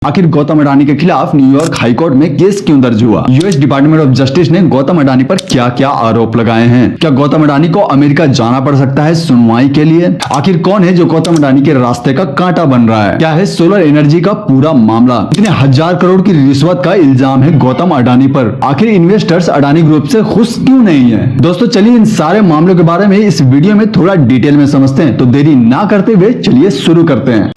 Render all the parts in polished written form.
आखिर गौतम अडानी के खिलाफ न्यूयॉर्क हाईकोर्ट में केस क्यों दर्ज हुआ? यूएस डिपार्टमेंट ऑफ जस्टिस ने गौतम अडानी पर क्या क्या आरोप लगाए हैं? क्या गौतम अडानी को अमेरिका जाना पड़ सकता है सुनवाई के लिए? आखिर कौन है जो गौतम अडानी के रास्ते का कांटा बन रहा है? क्या है सोलर एनर्जी का पूरा मामला? इतने 1000 करोड़ की रिश्वत का इल्जाम है गौतम अडानी पर। आखिर इन्वेस्टर्स अडानी ग्रुप से खुश क्यों नहीं है? दोस्तों चलिए इन सारे मामलों के बारे में इस वीडियो में थोड़ा डिटेल में समझते हैं। तो देरी ना करते हुए चलिए शुरू करते हैं।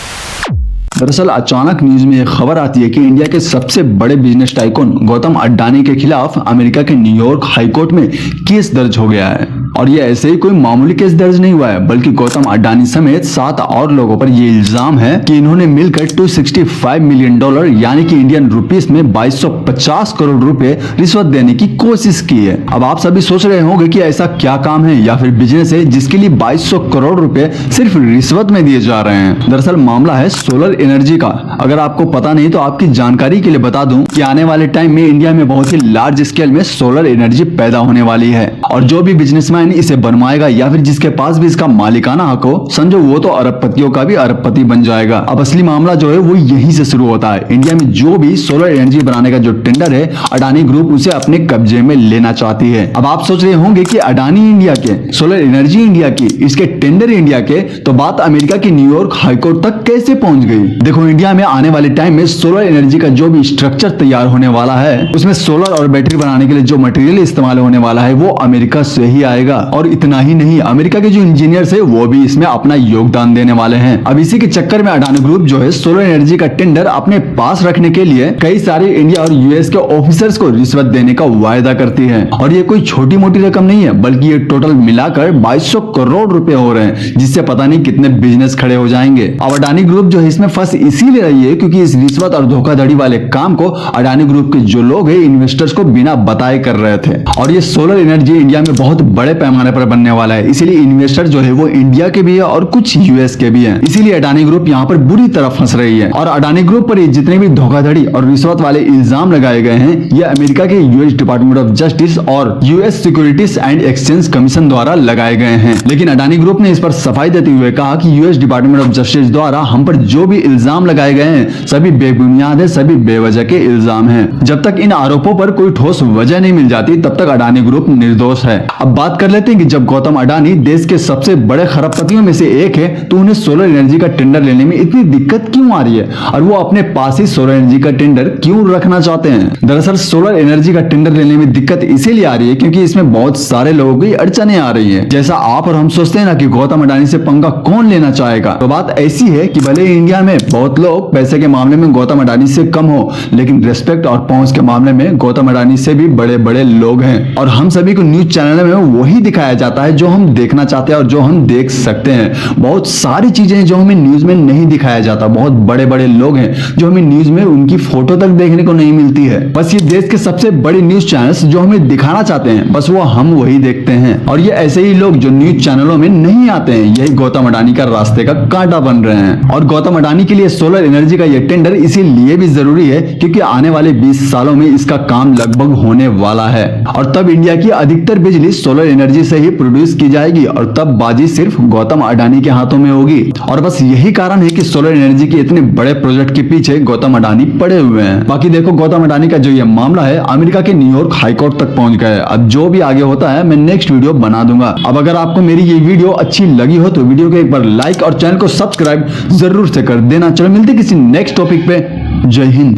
दरअसल अचानक न्यूज में एक खबर आती है कि इंडिया के सबसे बड़े बिजनेस टाइकून गौतम अडानी के खिलाफ अमेरिका के न्यूयॉर्क हाईकोर्ट में केस दर्ज हो गया है। और ये ऐसे ही कोई मामूली केस दर्ज नहीं हुआ है, बल्कि गौतम अडानी समेत 7 और लोगों पर ये इल्जाम है कि इन्होंने मिलकर $265 मिलियन यानी कि इंडियन रुपीस में 2250 करोड़ रुपए रिश्वत देने की कोशिश की है। अब आप सभी सोच रहे होंगे कि ऐसा क्या काम है या फिर बिजनेस है जिसके लिए 2200 करोड़ रुपए सिर्फ रिश्वत में दिए जा रहे हैं। दरअसल मामला है सोलर एनर्जी का। अगर आपको पता नहीं तो आपकी जानकारी के लिए बता दूं कि आने वाले टाइम में इंडिया में बहुत ही लार्ज स्केल में सोलर एनर्जी पैदा होने वाली है। और जो भी बिजनेसमैन इसे बनवाएगा या फिर जिसके पास भी इसका मालिकाना हक हो, समझो वो तो अरबपतियों का भी अरबपति बन जाएगा। अब असली मामला जो है वो यहीं से शुरू होता है। इंडिया में जो भी सोलर एनर्जी बनाने का जो टेंडर है, अडानी ग्रुप उसे अपने कब्जे में लेना चाहती है। अब आप सोच रहे होंगे कि अडानी इंडिया के, सोलर एनर्जी इंडिया की, इसके टेंडर इंडिया के, तो बात अमेरिका की न्यूयॉर्क हाईकोर्ट तक कैसे पहुंच गई? देखो इंडिया में आने वाले टाइम में सोलर एनर्जी का जो भी स्ट्रक्चर तैयार होने वाला है, उसमें सोलर और बैटरी बनाने के लिए जो मटेरियल इस्तेमाल होने वाला है वो अमेरिका से ही आएगा। और इतना ही नहीं, अमेरिका के जो इंजीनियर्स है वो भी इसमें अपना योगदान देने वाले हैं। अब इसी के चक्कर में अडानी ग्रुप जो है सोलर एनर्जी का टेंडर अपने पास रखने के लिए कई सारे इंडिया और यूएस के ऑफिसर्स को रिश्वत देने का वायदा करती है। और ये कोई छोटी मोटी रकम नहीं है, बल्कि ये टोटल मिलाकर 2200 करोड़ रुपए हो रहे हैं, जिससे पता नहीं कितने बिजनेस खड़े हो जाएंगे। अब अडानी ग्रुप जो है इसमें फंस इसीलिए रही है क्योंकि इस रिश्वत और धोखाधड़ी वाले काम को अडानी ग्रुप के जो लोग हैं इन्वेस्टर्स को बिना बताए कर रहे थे। और ये सोलर एनर्जी इंडिया में बहुत बड़े पैमाने पर बनने वाला है, इसीलिए इन्वेस्टर जो है वो इंडिया के भी है और कुछ यूएस के भी हैं। इसीलिए अडानी ग्रुप यहाँ पर बुरी तरह फंस रही है। और अडानी ग्रुप पर जितने भी धोखाधड़ी और रिश्वत वाले इल्जाम लगाए गए हैं, ये अमेरिका के यूएस डिपार्टमेंट ऑफ जस्टिस और US securities and exchange commission द्वारा लगाए गए हैं। लेकिन अडानी ग्रुप ने इस पर सफाई देते हुए कहा कि यूएस डिपार्टमेंट ऑफ जस्टिस द्वारा हम पर जो भी इल्जाम लगाए गए हैं सभी बेबुनियाद है, सभी बेवजह के इल्जाम हैं। जब तक इन आरोपों पर कोई ठोस वजह नहीं मिल जाती तब तक अडानी ग्रुप निर्दोष है। अब बात कर लेते हैं कि जब गौतम अडानी देश के सबसे बड़े खरबपतियों में से एक है तो उन्हें सोलर एनर्जी का टेंडर लेने में इतनी दिक्कत क्यों आ रही है और वो अपने पास ही सोलर एनर्जी का टेंडर क्यों रखना चाहते हैं? दरअसल सोलर एनर्जी का टेंडर लेने में दिक्कत इसीलिए आ रही है क्योंकि इसमें बहुत सारे लोगों की अड़चने आ रही है। जैसा आप और हम सोचते हैं ना कि गौतम अडानी से पंगा कौन लेना चाहेगा, तो बात ऐसी है कि भले इंडिया में बहुत लोग पैसे के मामले में गौतम अडानी से कम हो, लेकिन रेस्पेक्ट और पहुंच के मामले में गौतम अडानी से भी बड़े बड़े लोग हैं। और हम सभी को न्यूज चैनल में वही दिखाया जाता है जो हम देखना चाहते हैं और जो हम देख सकते हैं। बहुत सारी चीजें जो हमें न्यूज में नहीं दिखाया जाता, बहुत बड़े बड़े लोग हैं जो हमें न्यूज में उनकी फोटो तक देखने को नहीं मिलती है। बस ये देश के सबसे बड़े न्यूज चैनल्स जो हमें दिखाना चाहते हैं, बस वो हम वही देखते हैं। और ये ऐसे ही लोग जो न्यूज चैनलों में नहीं आते हैं, यही गौतम अडानी का रास्ते का कांटा बन रहे हैं। और गौतम अडानी के लिए सोलर एनर्जी का यह टेंडर इसीलिए भी जरूरी है क्योंकि आने वाले 20 सालों में इसका काम लगभग होने वाला है। और तब इंडिया की अधिकतर बिजली सोलर एनर्जी से ही प्रोड्यूस की जाएगी और तब बाजी सिर्फ गौतम अडानी के हाथों में होगी। और बस यही कारण है कि सोलर एनर्जी के इतने बड़े प्रोजेक्ट के पीछे गौतम अडानी पड़े हुए हैं। बाकी देखो गौतम अडानी का जो ये मामला है अमेरिका के न्यूयॉर्क हाईकोर्ट तक पहुंच गया है। अब जो भी आगे होता है मैं नेक्स्ट वीडियो बना दूंगा। अब अगर आपको मेरी ये वीडियो अच्छी लगी हो तो वीडियो को एक बार लाइक और चैनल को सब्सक्राइब जरूर से कर देना। चलो मिलते किसी नेक्स्ट टॉपिक पे। जय हिंद।